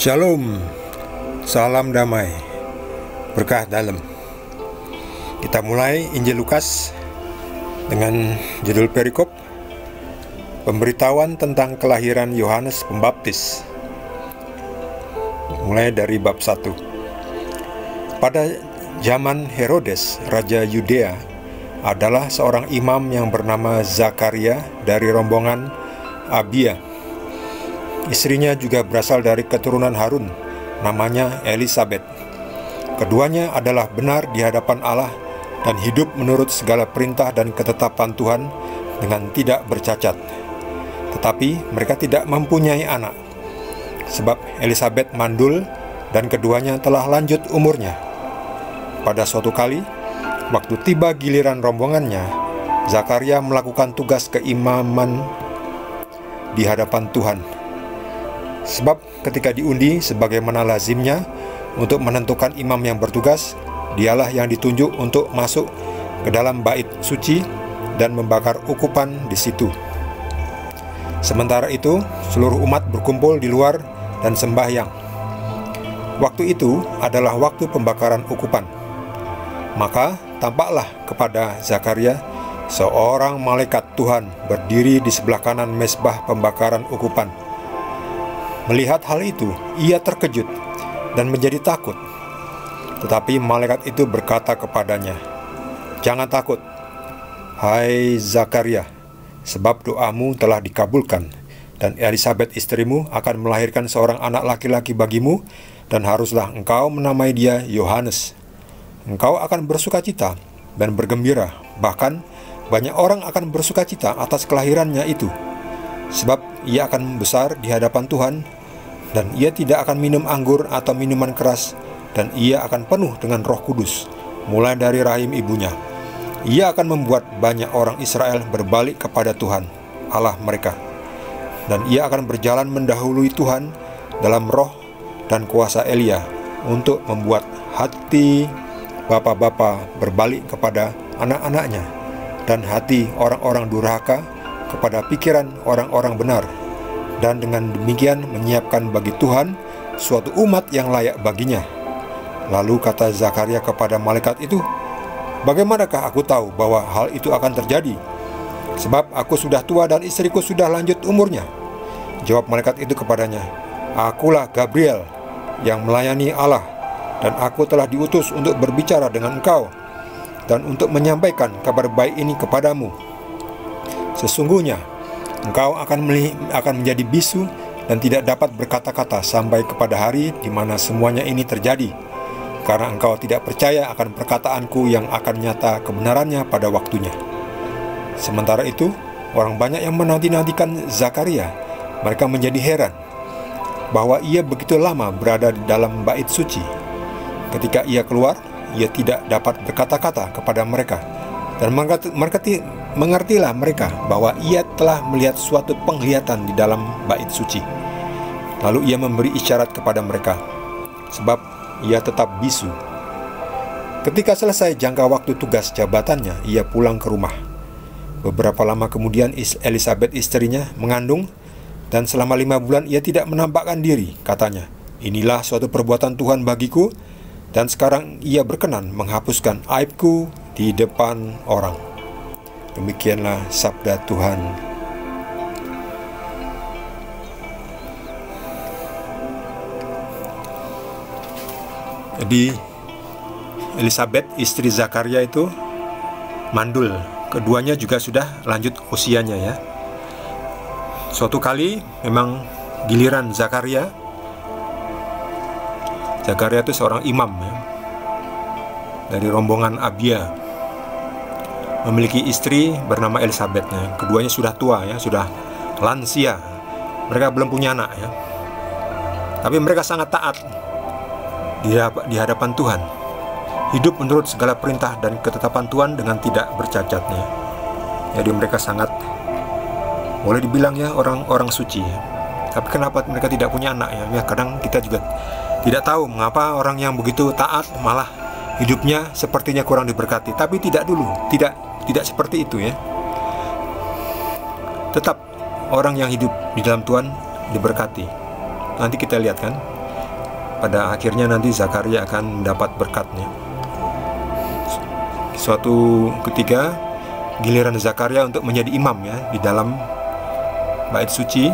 Shalom, salam damai, berkah dalam. Kita mulai Injil Lukas dengan judul perikop pemberitahuan tentang kelahiran Yohanes Pembaptis. Mulai dari bab 1. Pada zaman Herodes, Raja Yudea, adalah seorang imam yang bernama Zakaria dari rombongan Abia. Istrinya juga berasal dari keturunan Harun, namanya Elisabet. Keduanya adalah benar di hadapan Allah dan hidup menurut segala perintah dan ketetapan Tuhan dengan tidak bercacat. Tetapi mereka tidak mempunyai anak, sebab Elisabet mandul dan keduanya telah lanjut umurnya. Pada suatu kali, waktu tiba giliran rombongannya, Zakaria melakukan tugas keimaman di hadapan Tuhan. Sebab ketika diundi sebagaimana lazimnya untuk menentukan imam yang bertugas, dialah yang ditunjuk untuk masuk ke dalam bait suci dan membakar ukupan di situ. Sementara itu, seluruh umat berkumpul di luar dan sembahyang. Waktu itu adalah waktu pembakaran ukupan. Maka tampaklah kepada Zakaria seorang malaikat Tuhan berdiri di sebelah kanan mezbah pembakaran ukupan. Melihat hal itu, ia terkejut dan menjadi takut. Tetapi malaikat itu berkata kepadanya, "Jangan takut, hai Zakaria, sebab doamu telah dikabulkan, dan Elisabet istrimu akan melahirkan seorang anak laki-laki bagimu, dan haruslah engkau menamai dia Yohanes. Engkau akan bersukacita dan bergembira, bahkan banyak orang akan bersukacita atas kelahirannya itu, sebab ia akan membesar di hadapan Tuhan, dan ia tidak akan minum anggur atau minuman keras, dan ia akan penuh dengan Roh Kudus, mulai dari rahim ibunya. Ia akan membuat banyak orang Israel berbalik kepada Tuhan, Allah mereka. Dan ia akan berjalan mendahului Tuhan dalam roh dan kuasa Elia, untuk membuat hati bapa-bapa berbalik kepada anak-anaknya, dan hati orang-orang durhaka kepada pikiran orang-orang benar, dan dengan demikian menyiapkan bagi Tuhan suatu umat yang layak baginya." Lalu kata Zakaria kepada malaikat itu, "Bagaimanakah aku tahu bahwa hal itu akan terjadi? Sebab aku sudah tua dan istriku sudah lanjut umurnya." Jawab malaikat itu kepadanya, "Akulah Gabriel yang melayani Allah, dan aku telah diutus untuk berbicara dengan engkau dan untuk menyampaikan kabar baik ini kepadamu. Sesungguhnya engkau akan menjadi bisu dan tidak dapat berkata-kata sampai kepada hari di mana semuanya ini terjadi, karena engkau tidak percaya akan perkataanku yang akan nyata kebenarannya pada waktunya." Sementara itu, orang banyak yang menanti-nantikan Zakaria. Mereka menjadi heran bahwa ia begitu lama berada di dalam bait suci. Ketika ia keluar, ia tidak dapat berkata-kata kepada mereka, dan mengertilah mereka bahwa ia telah melihat suatu penglihatan di dalam bait suci. Lalu ia memberi isyarat kepada mereka, sebab ia tetap bisu. Ketika selesai jangka waktu tugas jabatannya, ia pulang ke rumah. Beberapa lama kemudian Elisabet istrinya mengandung, dan selama 5 bulan ia tidak menampakkan diri. Katanya, "Inilah suatu perbuatan Tuhan bagiku, dan sekarang ia berkenan menghapuskan aibku di depan orang." Demikianlah sabda Tuhan. Jadi Elisabet istri Zakaria itu mandul. Keduanya juga sudah lanjut usianya ya. Suatu kali memang giliran Zakaria itu seorang imam ya, dari rombongan Abia, memiliki istri bernama Elisabet. Keduanya sudah tua ya, sudah lansia. Mereka belum punya anak ya. Tapi mereka sangat taat di hadapan Tuhan. Hidup menurut segala perintah dan ketetapan Tuhan dengan tidak bercacatnya. Jadi mereka sangat, boleh dibilang ya, orang-orang suci ya. Tapi kenapa mereka tidak punya anak ya? Ya kadang kita juga tidak tahu mengapa orang yang begitu taat malah hidupnya sepertinya kurang diberkati. Tapi tidak dulu, tidak seperti itu ya. Tetap orang yang hidup di dalam Tuhan diberkati. Nanti kita lihat kan, pada akhirnya nanti Zakaria akan mendapat berkatnya. Suatu ketika giliran Zakaria untuk menjadi imam ya di dalam bait suci.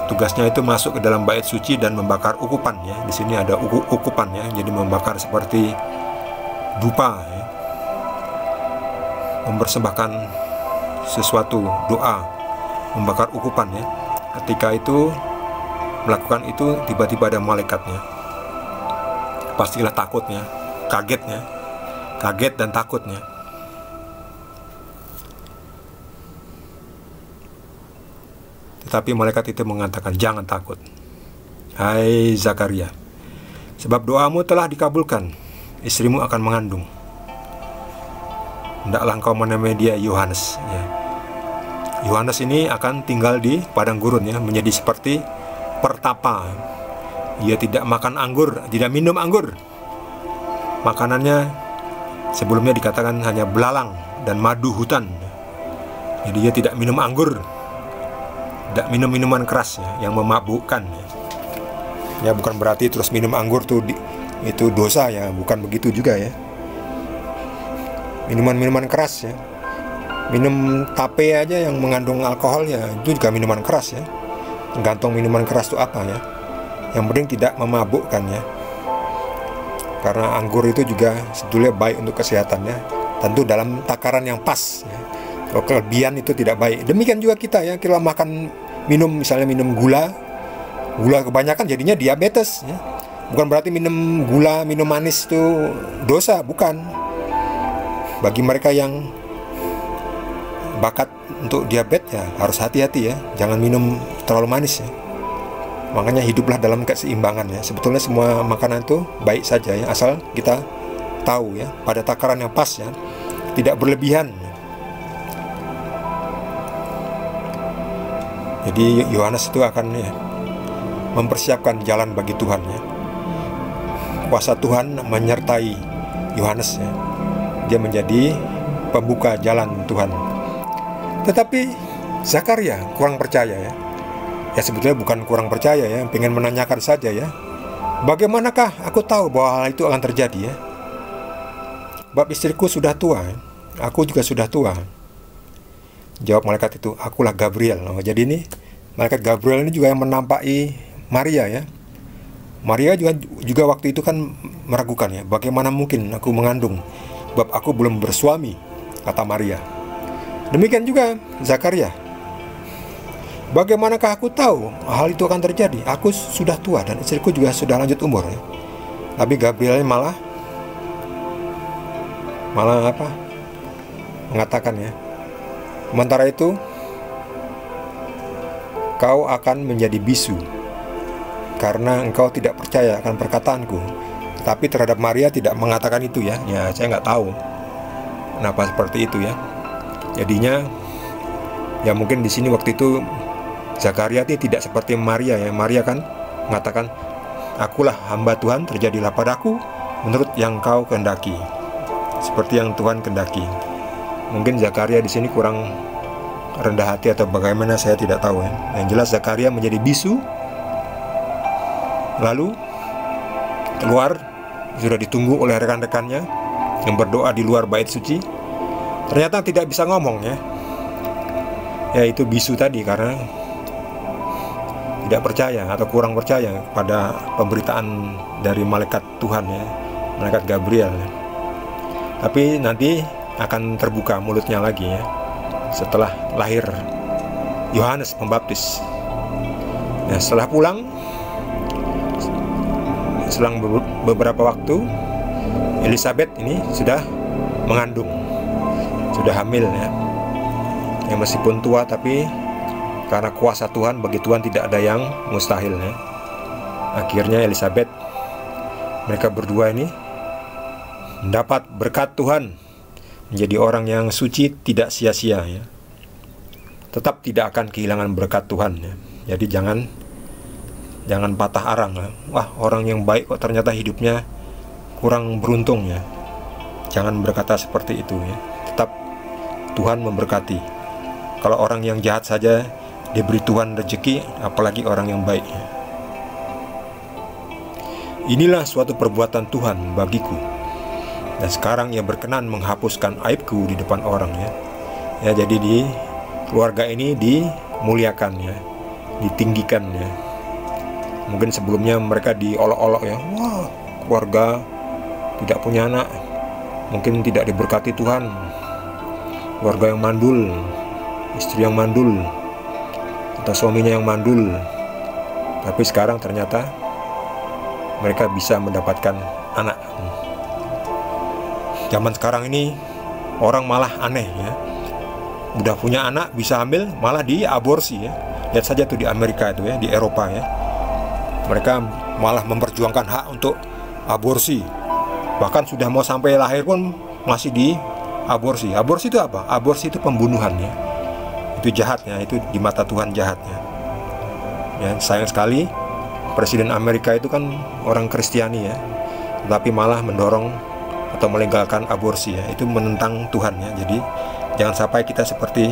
Tugasnya itu masuk ke dalam bait suci dan membakar ukupan ya. Di sini ada ukupan ya, jadi membakar seperti dupa ya. Mempersembahkan sesuatu, doa, membakar ukupan ya. Ketika itu melakukan itu, tiba-tiba ada malaikatnya. Pastilah takutnya, kagetnya, kaget dan takutnya. Tetapi malaikat itu mengatakan, jangan takut, hai Zakaria, sebab doamu telah dikabulkan, istrimu akan mengandung. Hendaklah engkau menamai dia Yohanes ya. Yohanes ini akan tinggal di padang gurun ya, menjadi seperti pertapa. Ia tidak makan anggur, tidak minum anggur. Makanannya sebelumnya dikatakan hanya belalang dan madu hutan. Jadi dia tidak minum anggur, tidak minum minuman keras ya, yang memabukkan ya. Ya bukan berarti terus minum anggur tuh itu dosa ya, bukan begitu juga ya. Minuman-minuman keras ya, minum tape aja yang mengandung alkohol ya, itu juga minuman keras ya. Tergantung minuman keras itu apa ya. Yang penting tidak memabukkan ya. Karena anggur itu juga sebetulnya baik untuk kesehatan ya, tentu dalam takaran yang pas ya. Kalau kelebihan itu tidak baik. Demikian juga kita ya, kita makan minum, misalnya minum gula kebanyakan jadinya diabetes ya. Bukan berarti minum gula, minum manis itu dosa, bukan. Bagi mereka yang bakat untuk diabetes ya harus hati-hati ya, jangan minum terlalu manis ya. Makanya hiduplah dalam keseimbangan ya. Sebetulnya semua makanan itu baik saja ya, asal kita tahu ya, pada takaran yang pas ya, tidak berlebihan. Jadi Yohanes itu akan ya, mempersiapkan jalan bagi Tuhan ya. Kuasa Tuhan menyertai Yohanes ya. Dia menjadi pembuka jalan Tuhan. Tetapi Zakaria kurang percaya ya. Ya sebetulnya bukan kurang percaya ya, pengen menanyakan saja ya. Bagaimanakah aku tahu bahwa hal itu akan terjadi ya? Sebab istriku sudah tua, aku juga sudah tua. Jawab malaikat itu, akulah Gabriel. Oh, jadi ini malaikat Gabriel ini juga yang menampaki Maria ya. Maria juga waktu itu kan meragukan ya, bagaimana mungkin aku mengandung, sebab aku belum bersuami, kata Maria. Demikian juga Zakaria. Bagaimanakah aku tahu hal itu akan terjadi? Aku sudah tua dan istriku juga sudah lanjut umur ya. Tapi Gabriel malah apa? Mengatakan ya, sementara itu kau akan menjadi bisu karena engkau tidak percaya akan perkataanku. Tapi terhadap Maria tidak mengatakan itu ya. Ya saya nggak tahu kenapa seperti itu ya. Jadinya ya mungkin di sini waktu itu Zakaria tidak seperti Maria ya. Maria kan mengatakan, akulah hamba Tuhan, terjadilah padaku menurut yang kau kehendaki, seperti yang Tuhan kehendaki. Mungkin Zakaria di sini kurang rendah hati atau bagaimana, saya tidak tahu ya. Yang jelas Zakaria menjadi bisu, lalu keluar, sudah ditunggu oleh rekan-rekannya yang berdoa di luar bait suci. Ternyata tidak bisa ngomong ya. Ya itu bisu tadi karena tidak percaya atau kurang percaya pada pemberitaan dari malaikat Tuhan ya, malaikat Gabriel ya. Tapi nanti akan terbuka mulutnya lagi ya, setelah lahir Yohanes Pembaptis. Nah, setelah pulang, selang beberapa waktu, Elizabeth ini sudah mengandung, sudah hamil ya. Ya meskipun tua, tapi karena kuasa Tuhan, bagi Tuhan tidak ada yang mustahil ya. Akhirnya Elizabeth, mereka berdua ini mendapat berkat Tuhan, menjadi orang yang suci, tidak sia-sia ya. Tetap tidak akan kehilangan berkat Tuhan ya. Jadi jangan patah arang ya. Wah, orang yang baik kok ternyata hidupnya kurang beruntung ya. Jangan berkata seperti itu ya. Tetap Tuhan memberkati. Kalau orang yang jahat saja diberi Tuhan rezeki, apalagi orang yang baik ya. Inilah suatu perbuatan Tuhan bagiku, dan sekarang Ia berkenan menghapuskan aibku di depan orang ya. Ya, jadi di keluarga ini dimuliakan ya, ditinggikan ya. Mungkin sebelumnya mereka diolok-olok ya, wah keluarga tidak punya anak, mungkin tidak diberkati Tuhan, keluarga yang mandul, istri yang mandul, atau suaminya yang mandul. Tapi sekarang ternyata mereka bisa mendapatkan anak. Zaman sekarang ini orang malah aneh ya, udah punya anak bisa hamil malah diaborsi ya. Lihat saja tuh di Amerika itu ya, di Eropa ya, mereka malah memperjuangkan hak untuk aborsi. Bahkan sudah mau sampai lahir pun masih diaborsi. Aborsi itu apa? Aborsi itu pembunuhan ya. Itu jahatnya, itu di mata Tuhan jahatnya ya. Sayang sekali Presiden Amerika itu kan orang Kristiani ya, tapi malah mendorong atau melegalkan aborsi ya. Itu menentang Tuhan ya. Jadi jangan sampai kita seperti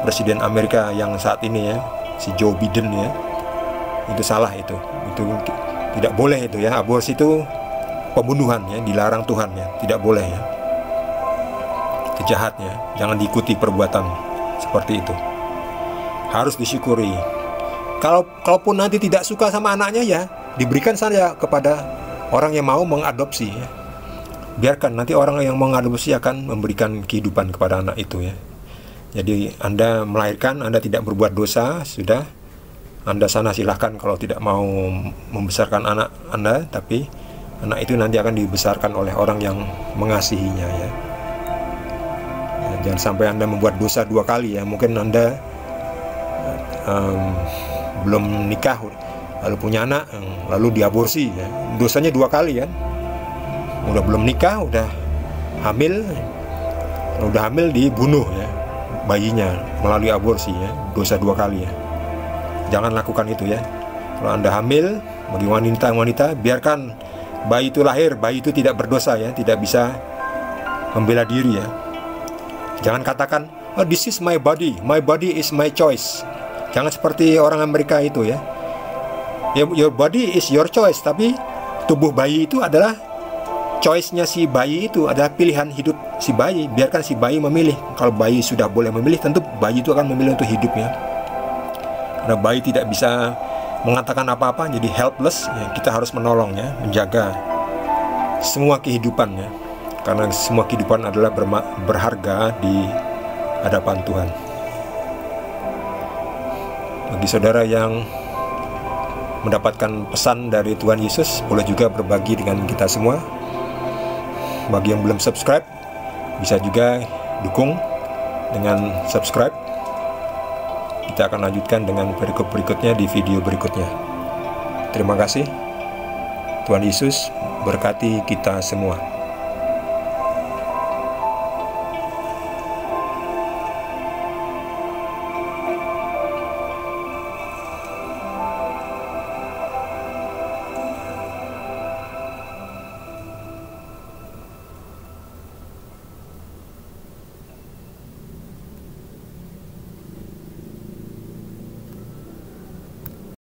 Presiden Amerika yang saat ini ya, si Joe Biden ya. Itu salah itu tidak boleh itu ya. Aborsi itu pembunuhan ya, dilarang Tuhan ya, tidak boleh ya. Itu jahatnya, jangan diikuti perbuatan seperti itu. Harus disyukuri. Kalaupun nanti tidak suka sama anaknya ya, diberikan saja kepada orang yang mau mengadopsi ya. Biarkan nanti orang yang mengadopsi akan memberikan kehidupan kepada anak itu ya. Jadi Anda melahirkan, Anda tidak berbuat dosa, sudah Anda sana silahkan kalau tidak mau membesarkan anak Anda, tapi anak itu nanti akan dibesarkan oleh orang yang mengasihinya ya. Jangan sampai Anda membuat dosa dua kali ya. Mungkin Anda belum nikah lalu punya anak lalu diaborsi ya. Dosanya dua kali kan. Udah belum nikah, udah hamil dibunuh ya bayinya melalui aborsi ya. Dosa dua kali ya. Jangan lakukan itu ya. Kalau Anda hamil, bagi wanita biarkan bayi itu lahir. Bayi itu tidak berdosa ya, tidak bisa membela diri ya. Jangan katakan, oh, this is my body is my choice. Jangan seperti orang Amerika itu ya. Your body is your choice, tapi tubuh bayi itu adalah choice-nya si bayi, itu adalah pilihan hidup si bayi. Biarkan si bayi memilih. Kalau bayi sudah boleh memilih, tentu bayi itu akan memilih untuk hidupnya. Karena bayi tidak bisa mengatakan apa-apa, jadi helpless ya. Kita harus menolongnya, menjaga semua kehidupannya, karena semua kehidupan adalah berharga di hadapan Tuhan. Bagi saudara yang mendapatkan pesan dari Tuhan Yesus, boleh juga berbagi dengan kita semua. Bagi yang belum subscribe, bisa juga dukung dengan subscribe. Kita akan lanjutkan dengan perikop berikutnya di video berikutnya. Terima kasih. Tuhan Yesus berkati kita semua.